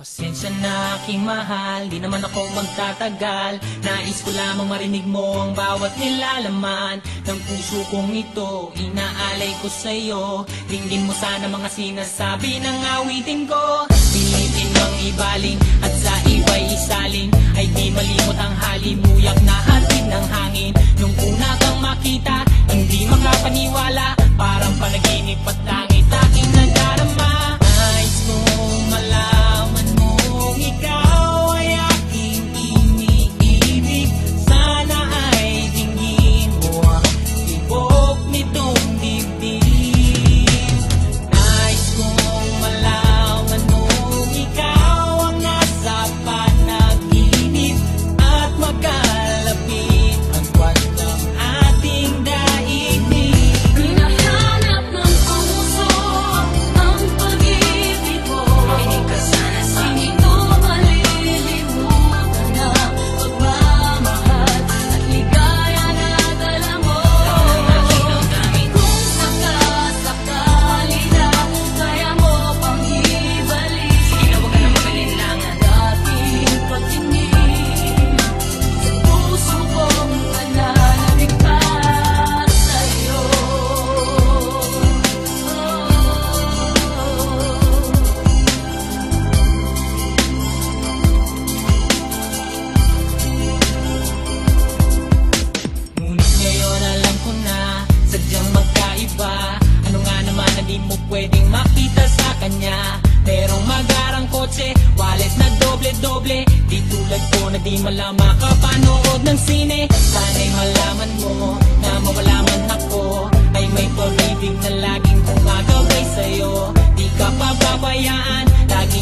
Pasensya na aking mahal, di naman ako magtatagal. Nais ko lamang marinig mo ang bawat nilalaman ng puso kong ito, inaalay ko sa'yo. Dinggin mo sana mga sinasabi ng awitin ko. Pilitin mang ibaling at sa iba'y isaling, ay di malimot ang halimuyak na hatid ng hangin. Nung una kang makita, hindi makapaniwala, parang panaginip at langit aking nadarama. Nais kong malaman mong ikaw ay aking iniibig. Sana ay tingin mo ang tibok nitong dibdib. Nais kong malaman mong ikaw ang nasa panaginip at magkalapit ang buwan ng ating daigdig. Hinahanap ng puso ang pag-ibig mo. Pinig ka sana sa akin. Hindi ko malilimutan na pagmamahal at ligaya na dala mo. Kung sakasakali na kaya mo pang ibalik, sige na, huwag ka na mag-alinlangan. Dating pagtingin sa puso kong nananabigpas sa'yo. Ngunit ngayon alam ko na sadyang magkaiba. Ano nga naman na di mo pwedeng makita sa kanya? Merong magarang kotse, wallet na doble-doble, di tulad ko na di malama kapanood ng sine. Sana'y malaman mo na mawala man ako, ay may pag-ibig na laging gumagabay sa'yo. Di ka pababayaan, lagi